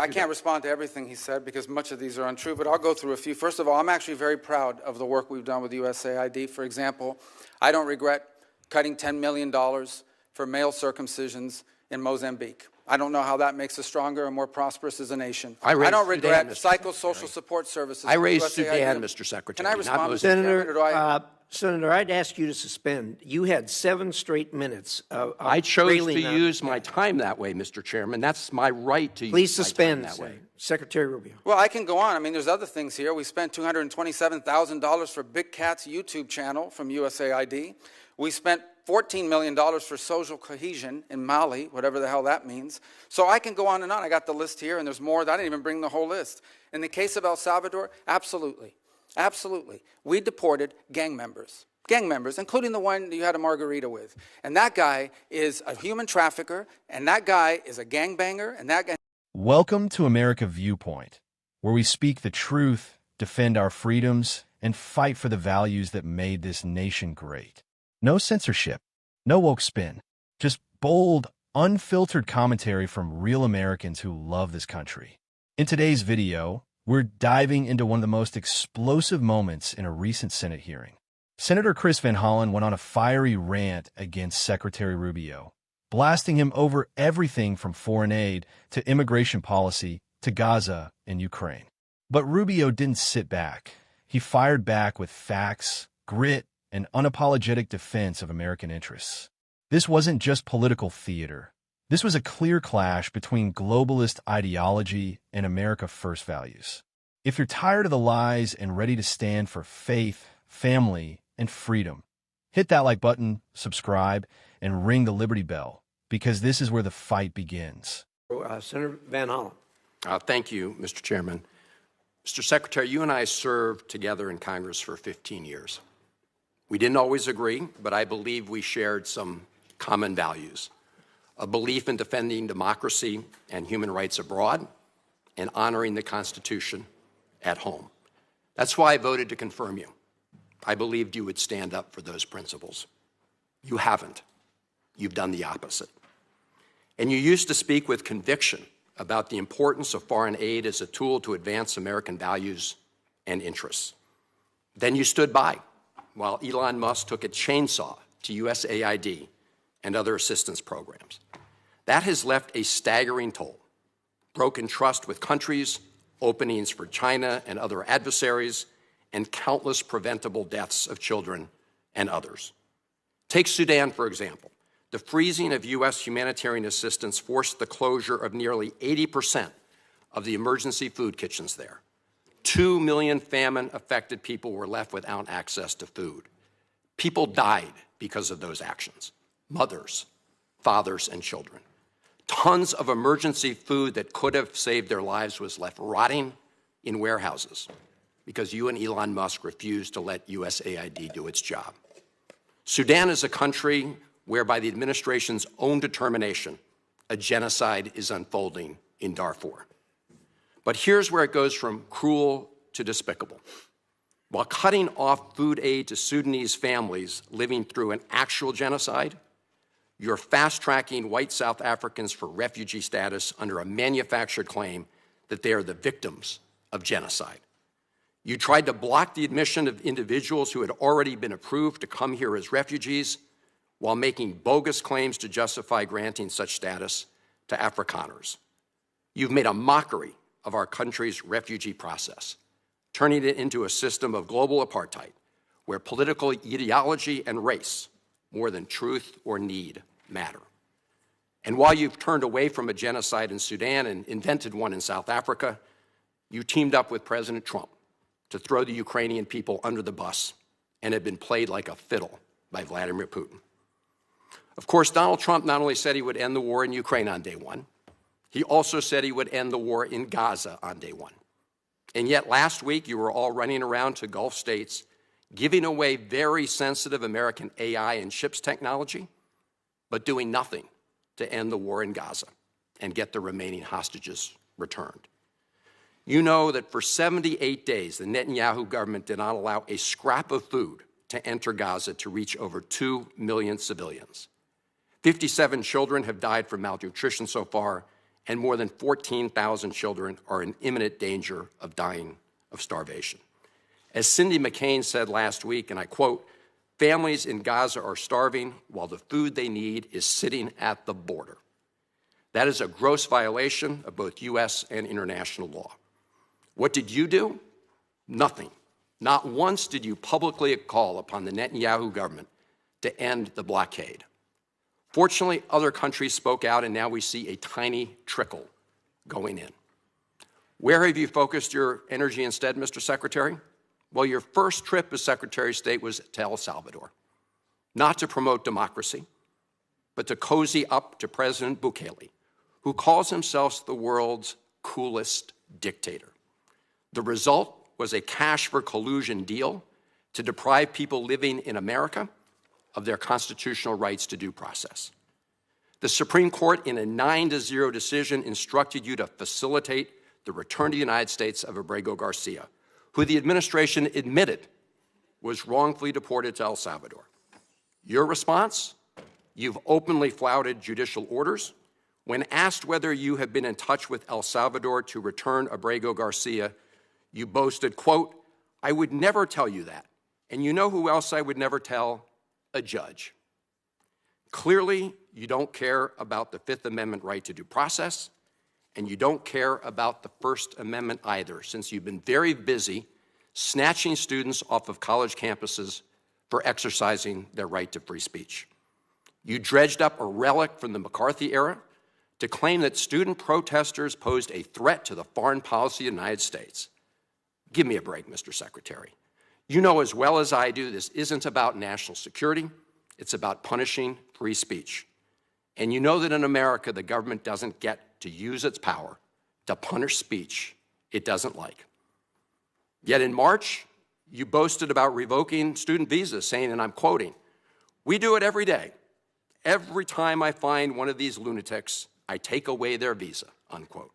I can't respond to everything he said because much of these are untrue, but I'll go through a few. First of all, I'm actually very proud of the work we've done with USAID. For example, I don't regret cutting $10 million for male circumcisions in Mozambique. I don't know how that makes us stronger and more prosperous as a nation. I don't regret psychosocial support services. I raised Sudan, Mr. Secretary. Can I respond, Senator, I'd ask you to suspend. You had 7 straight minutes of I chose to use my time that way, Mr. Chairman. That's my right to Please use my suspend time that way. Secretary Rubio. Well, I can go on. I mean, there's other things here. We spent $227,000 for Big Cat's YouTube channel from USAID. We spent $14 million for social cohesion in Mali, whatever the hell that means. So I can go on and on. I got the list here, and there's more. I didn't even bring the whole list. In the case of El Salvador, absolutely. Absolutely. We deported gang members, including the one you had a margarita with. And that guy is a human trafficker, and that guy is a gangbanger, and that guy... Welcome to America Viewpoint, where we speak the truth, defend our freedoms, and fight for the values that made this nation great. No censorship, no woke spin, just bold, unfiltered commentary from real Americans who love this country. In today's video, we're diving into one of the most explosive moments in a recent Senate hearing. Senator Chris Van Hollen went on a fiery rant against Secretary Rubio, blasting him over everything from foreign aid to immigration policy to Gaza and Ukraine. But Rubio didn't sit back. He fired back with facts, grit, and unapologetic defense of American interests. This wasn't just political theater. This was a clear clash between globalist ideology and America First values. If you're tired of the lies and ready to stand for faith, family, and freedom, hit that like button, subscribe, and ring the Liberty Bell, because this is where the fight begins. Senator Van Hollen. Thank you, Mr. Chairman. Mr. Secretary, you and I served together in Congress for 15 years. We didn't always agree, but I believe we shared some common values. A belief in defending democracy and human rights abroad, and honoring the Constitution at home. That's why I voted to confirm you. I believed you would stand up for those principles. You haven't. You've done the opposite. And you used to speak with conviction about the importance of foreign aid as a tool to advance American values and interests. Then you stood by while Elon Musk took a chainsaw to USAID and other assistance programs. That has left a staggering toll. Broken trust with countries, openings for China and other adversaries, and countless preventable deaths of children and others. Take Sudan, for example. The freezing of U.S. humanitarian assistance forced the closure of nearly 80% of the emergency food kitchens there. 2 million famine-affected people were left without access to food. People died because of those actions. Mothers, fathers, and children. Tons of emergency food that could have saved their lives was left rotting in warehouses because you and Elon Musk refused to let USAID do its job. Sudan is a country where, by the administration's own determination, a genocide is unfolding in Darfur. But here's where it goes from cruel to despicable. While cutting off food aid to Sudanese families living through an actual genocide, you're fast-tracking white South Africans for refugee status under a manufactured claim that they are the victims of genocide. You tried to block the admission of individuals who had already been approved to come here as refugees while making bogus claims to justify granting such status to Afrikaners. You've made a mockery of our country's refugee process, turning it into a system of global apartheid where political ideology and race, more than truth or need, matter. And while you've turned away from a genocide in Sudan and invented one in South Africa, you teamed up with President Trump to throw the Ukrainian people under the bus and have been played like a fiddle by Vladimir Putin. Of course, Donald Trump not only said he would end the war in Ukraine on day one, he also said he would end the war in Gaza on day one. And yet last week, you were all running around to Gulf states, giving away very sensitive American AI and chips technology, but doing nothing to end the war in Gaza and get the remaining hostages returned. You know that for 78 days, the Netanyahu government did not allow a scrap of food to enter Gaza to reach over 2 million civilians. 57 children have died from malnutrition so far, and more than 14,000 children are in imminent danger of dying of starvation. As Cindy McCain said last week, and I quote, "Families in Gaza are starving while the food they need is sitting at the border." That is a gross violation of both U.S. and international law. What did you do? Nothing. Not once did you publicly call upon the Netanyahu government to end the blockade. Fortunately, other countries spoke out, and now we see a tiny trickle going in. Where have you focused your energy instead, Mr. Secretary? Well, your first trip as Secretary of State was to El Salvador, not to promote democracy, but to cozy up to President Bukele, who calls himself the world's coolest dictator. The result was a cash for collusion deal to deprive people living in America of their constitutional rights to due process. The Supreme Court, in a 9-0 decision, instructed you to facilitate the return to the United States of Abrego Garcia, who the administration admitted was wrongfully deported to El Salvador. Your response? You've openly flouted judicial orders. When asked whether you have been in touch with El Salvador to return Abrego Garcia, you boasted, quote, "I would never tell you that. And you know who else I would never tell? A judge." Clearly, you don't care about the Fifth Amendment right to due process, and you don't care about the First Amendment either, since you've been very busy snatching students off of college campuses for exercising their right to free speech. You dredged up a relic from the McCarthy era to claim that student protesters posed a threat to the foreign policy of the United States. Give me a break, Mr. Secretary. You know as well as I do this isn't about national security. It's about punishing free speech. And you know that in America, the government doesn't get to use its power to punish speech it doesn't like. Yet in March, you boasted about revoking student visas, saying, and I'm quoting, "We do it every day. Every time I find one of these lunatics, I take away their visa," unquote.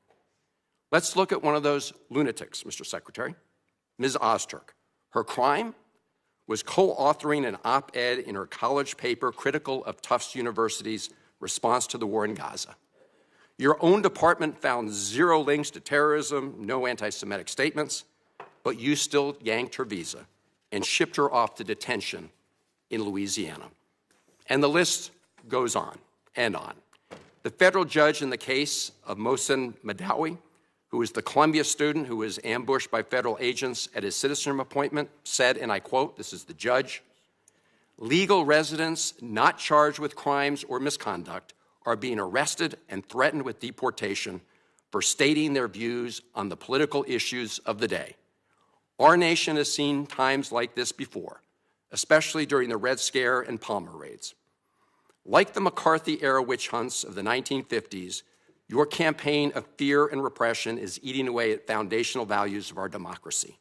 Let's look at one of those lunatics, Mr. Secretary, Ms. Ozturk. Her crime was co-authoring an op-ed in her college paper critical of Tufts University's response to the war in Gaza. Your own department found 0 links to terrorism, no anti-Semitic statements, but you still yanked her visa and shipped her off to detention in Louisiana. And the list goes on and on. The federal judge in the case of Mohsen Madawi, who is the Columbia student who was ambushed by federal agents at his citizenship appointment, said, and I quote, this is the judge, "Legal residents not charged with crimes or misconduct are being arrested and threatened with deportation for stating their views on the political issues of the day. Our nation has seen times like this before, especially during the Red Scare and Palmer raids. Like the McCarthy-era witch hunts of the 1950s, your campaign of fear and repression is eating away at foundational values of our democracy.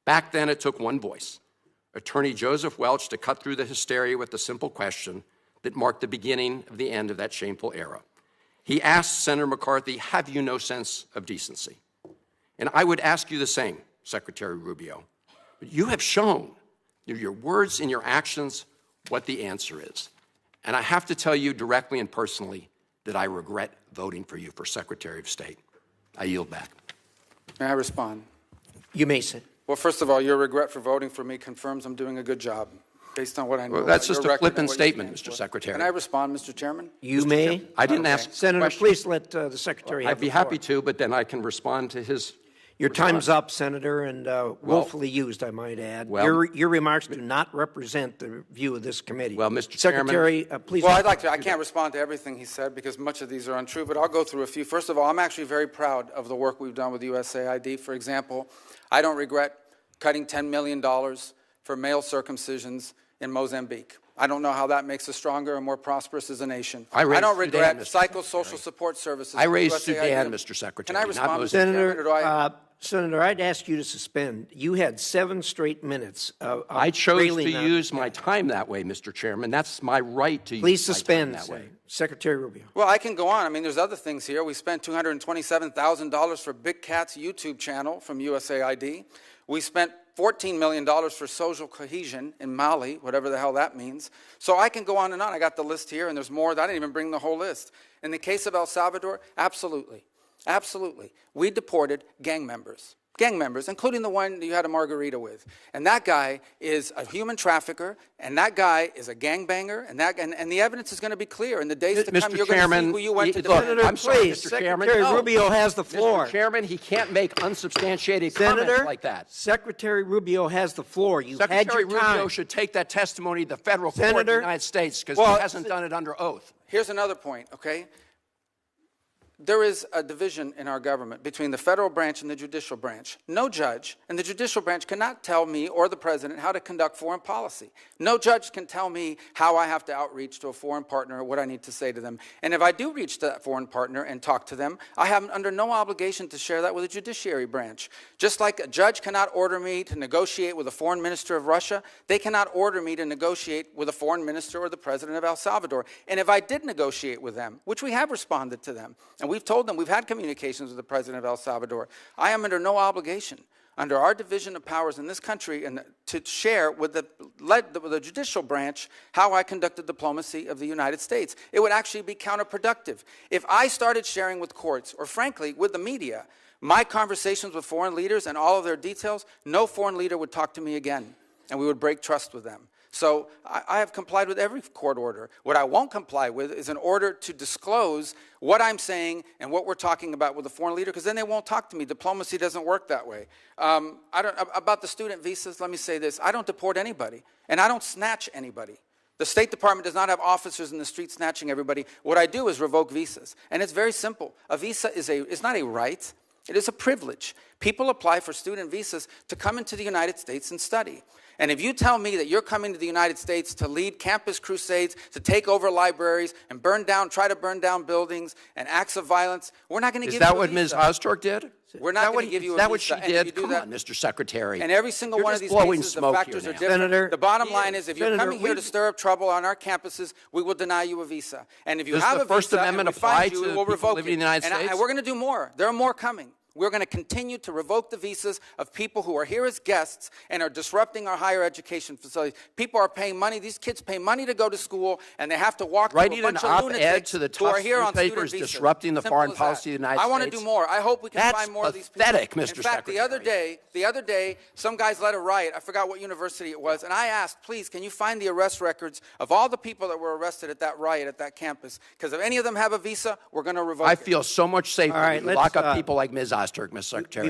Back then, it took one voice, Attorney Joseph Welch, to cut through the hysteria with the simple question that marked the beginning of the end of that shameful era. He asked Senator McCarthy, have you no sense of decency? And I would ask you the same, Secretary Rubio. But you have shown through your words and your actions what the answer is. And I have to tell you directly and personally that I regret voting for you for Secretary of State. I yield back. May I respond? You may sit. Well, first of all, your regret for voting for me confirms I'm doing a good job, based on what I know. Well, that's about just your a record and flippant what you statement, stand Mr. for. Secretary. Can I respond, Mr. Chairman? You may. I didn't ask Senator, questions. please let the Secretary have I'd be the floor. happy to, but then I can respond to his Your response. time's up, Senator, and willfully used, I might add. Your remarks do not represent the view of this committee. Well, Mr. Secretary, please. Well, I'd like to. I can't respond to everything he said because much of these are untrue, but I'll go through a few. First of all, I'm actually very proud of the work we've done with USAID. For example, I don't regret cutting $10 million for male circumcisions in Mozambique. I don't know how that makes us stronger and more prosperous as a nation. I don't regret Sudan, psychosocial support services. I raised USAID. Sudan, Mr. Secretary. Can I respond, not Mr. Chairman, or do I? Senator, I'd ask you to suspend. You had 7 straight minutes of I chose to railing on- use my time that way, Mr. Chairman. That's my right to Please use my suspend, time that way. Secretary Rubio. Well, I can go on. I mean, there's other things here. We spent $227,000 for Big Cat's YouTube channel from USAID. We spent $14 million for social cohesion in Mali, whatever the hell that means. So I can go on and on. I got the list here, and there's more. I didn't even bring the whole list. In the case of El Salvador, absolutely. Absolutely. We deported gang members, including the one you had a margarita with. And that guy is a human trafficker, and that guy is a gangbanger, and the evidence is going to be clear. In the days to come, you're going to see who you went to defend. Senator, I'm sorry, please, Mr. Chairman. Secretary Rubio has the floor. Mr. Chairman, he can't make unsubstantiated Senator, comments like that. Secretary Rubio has the floor. You've had Secretary your time. Rubio should take that testimony to the federal court of the United States because he hasn't done it under oath. Here's another point, okay? There is a division in our government between the federal branch and the judicial branch. No judge in the judicial branch cannot tell me or the president how to conduct foreign policy. No judge can tell me how I have to outreach to a foreign partner or what I need to say to them. And if I do reach to that foreign partner and talk to them, I have under no obligation to share that with the judiciary branch. Just like a judge cannot order me to negotiate with a foreign minister of Russia, they cannot order me to negotiate with a foreign minister or the president of El Salvador. And if I did negotiate with them, which we have responded to them, and we've told them, we've had communications with the president of El Salvador, I am under no obligation, under our division of powers in this country, and to share with the judicial branch how I conducted diplomacy of the United States. It would actually be counterproductive. If I started sharing with courts, or frankly, with the media, my conversations with foreign leaders and all of their details, no foreign leader would talk to me again, and we would break trust with them. So I have complied with every court order. What I won't comply with is an order to disclose what I'm saying and what we're talking about with a foreign leader, because then they won't talk to me. Diplomacy doesn't work that way. About the student visas, let me say this. I don't deport anybody, and I don't snatch anybody. The State Department does not have officers in the street snatching everybody. What I do is revoke visas, and it's very simple. A visa is not a right. It is a privilege. People apply for student visas to come into the United States and study. And if you tell me that you're coming to the United States to lead campus crusades, to take over libraries and try to burn down buildings and acts of violence, we're not going to give you a visa. Is that what Ms. Ostork did? We're not going to give you a visa. Is that what she did? Come on, Mr. Secretary. And every single one of these cases, the factors are different. Senator, the bottom line is, if you're coming here to stir up trouble on our campuses, we will deny you a visa. And if you have a visa and we find you, we'll revoke it. And we're going to do more. There are more coming. We're going to continue to revoke the visas of people who are here as guests and are disrupting our higher education facilities. People are paying money. These kids pay money to go to school, and they have to walk through a bunch of lunatics who are here on student visas. Disrupting the foreign policy of the United States. I want to do more. I hope we can find more of these people. That's pathetic, Mr. In fact, Secretary. the other day, some guys led a riot. I forgot what university it was, and I asked, please, can you find the arrest records of all the people that were arrested at that riot at that campus? Because if any of them have a visa, we're going to revoke it. I feel so much safer when you lock up people like Ms. Ostork, Ms. Secretary.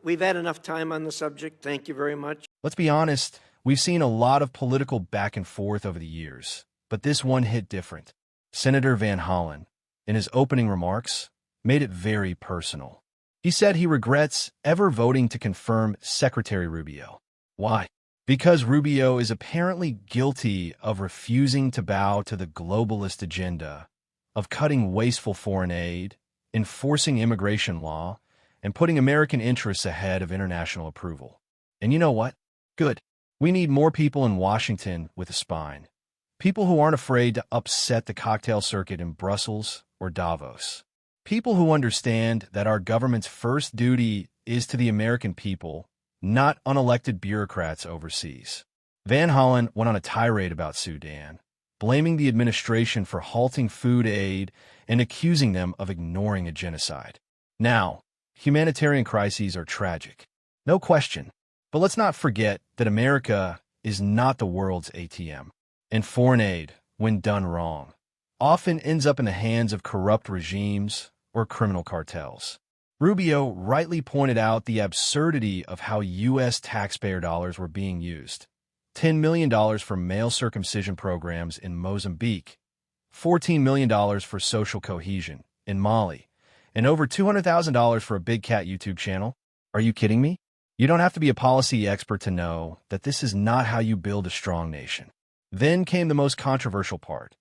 We've had enough time on the subject. Thank you very much. Let's be honest, we've seen a lot of political back and forth over the years, but this one hit different. Senator Van Hollen, in his opening remarks, made it very personal. He said he regrets ever voting to confirm Secretary Rubio. Why? Because Rubio is apparently guilty of refusing to bow to the globalist agenda, of cutting wasteful foreign aid, enforcing immigration law, and putting American interests ahead of international approval. And you know what? Good. We need more people in Washington with a spine. People who aren't afraid to upset the cocktail circuit in Brussels or Davos. People who understand that our government's first duty is to the American people, not unelected bureaucrats overseas. Van Hollen went on a tirade about Sudan, blaming the administration for halting food aid and accusing them of ignoring a genocide. Now, humanitarian crises are tragic, no question, but let's not forget that America is not the world's ATM, and foreign aid, when done wrong, often ends up in the hands of corrupt regimes or criminal cartels. Rubio rightly pointed out the absurdity of how U.S. taxpayer dollars were being used. $10 million for male circumcision programs in Mozambique, $14 million for social cohesion in Mali, and over $200,000 for a big cat YouTube channel? Are you kidding me? You don't have to be a policy expert to know that this is not how you build a strong nation. Then came the most controversial part.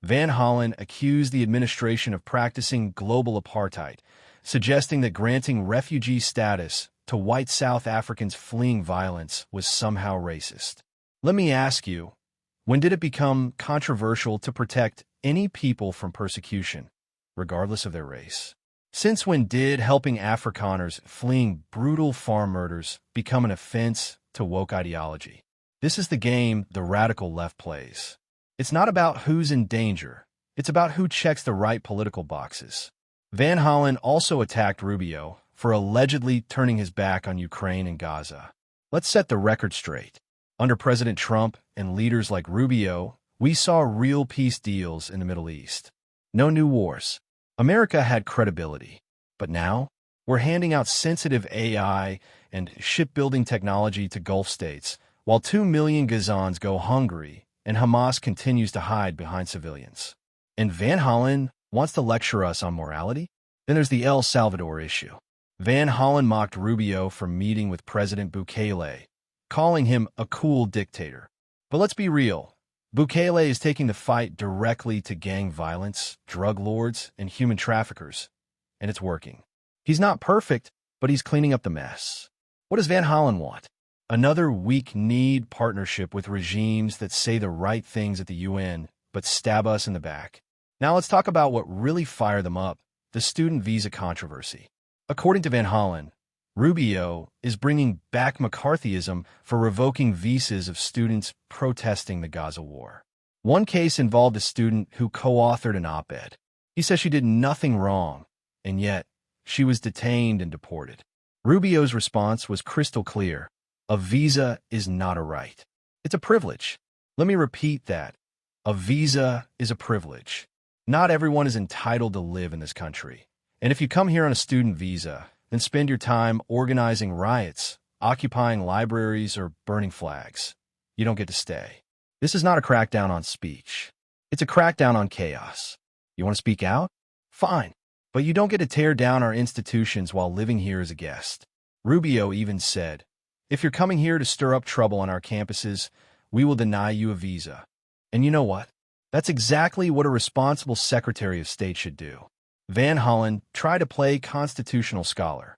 Van Hollen accused the administration of practicing global apartheid, suggesting that granting refugee status to white South Africans fleeing violence was somehow racist. Let me ask you, when did it become controversial to protect any people from persecution, regardless of their race? Since when did helping Afrikaners fleeing brutal farm murders become an offense to woke ideology. This is the game the radical left plays. It's not about who's in danger. It's about who checks the right political boxes. Van Hollen also attacked Rubio for allegedly turning his back on Ukraine and Gaza. Let's set the record straight. Under President Trump and leaders like Rubio, we saw real peace deals in the Middle East. No new wars. America had credibility. But now, we're handing out sensitive AI and shipbuilding technology to Gulf states, while 2 million Gazans go hungry and Hamas continues to hide behind civilians. And Van Hollen wants to lecture us on morality? Then there's the El Salvador issue. Van Hollen mocked Rubio for meeting with President Bukele, calling him a cool dictator. But let's be real. Bukele is taking the fight directly to gang violence, drug lords, and human traffickers, and it's working. He's not perfect, but he's cleaning up the mess. What does Van Hollen want? Another weak-kneed partnership with regimes that say the right things at the UN, but stab us in the back. Now let's talk about what really fired them up, the student visa controversy. According to Van Hollen, Rubio is bringing back McCarthyism for revoking visas of students protesting the Gaza war. One case involved a student who co-authored an op-ed. He says she did nothing wrong, and yet she was detained and deported. Rubio's response was crystal clear. A visa is not a right. It's a privilege. Let me repeat that. A visa is a privilege. Not everyone is entitled to live in this country. And if you come here on a student visa, then spend your time organizing riots, occupying libraries, or burning flags. You don't get to stay. This is not a crackdown on speech. It's a crackdown on chaos. You want to speak out? Fine. But you don't get to tear down our institutions while living here as a guest. Rubio even said, if you're coming here to stir up trouble on our campuses, we will deny you a visa. And you know what? That's exactly what a responsible Secretary of State should do. Van Hollen tried to play constitutional scholar,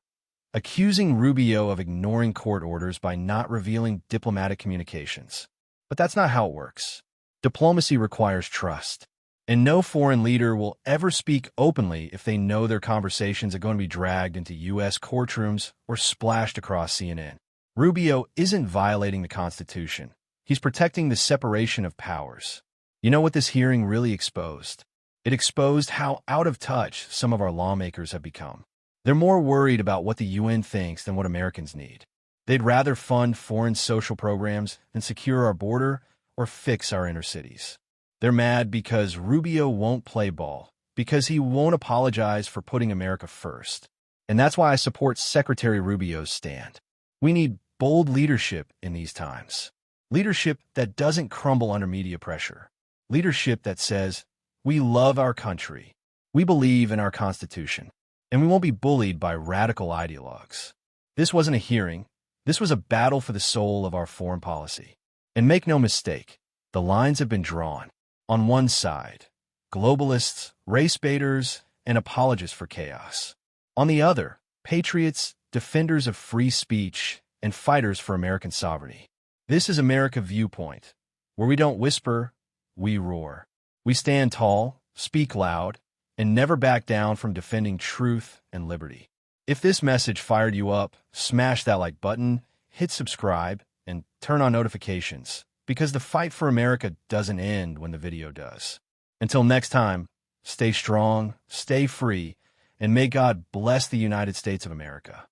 accusing Rubio of ignoring court orders by not revealing diplomatic communications. But that's not how it works. Diplomacy requires trust. And no foreign leader will ever speak openly if they know their conversations are going to be dragged into U.S. courtrooms or splashed across CNN. Rubio isn't violating the Constitution. He's protecting the separation of powers. You know what this hearing really exposed? It exposed how out of touch some of our lawmakers have become. They're more worried about what the UN thinks than what Americans need. They'd rather fund foreign social programs than secure our border or fix our inner cities. They're mad because Rubio won't play ball, because he won't apologize for putting America first. And that's why I support Secretary Rubio's stand. We need bold leadership in these times. Leadership that doesn't crumble under media pressure. Leadership that says, we love our country, we believe in our Constitution, and we won't be bullied by radical ideologues. This wasn't a hearing. This was a battle for the soul of our foreign policy. And make no mistake, the lines have been drawn. On one side, globalists, race baiters, and apologists for chaos. On the other, patriots, defenders of free speech, and fighters for American sovereignty. This is America Viewpoint, where we don't whisper, we roar. We stand tall, speak loud, and never back down from defending truth and liberty. If this message fired you up, smash that like button, hit subscribe, and turn on notifications, because the fight for America doesn't end when the video does. Until next time, stay strong, stay free, and may God bless the United States of America.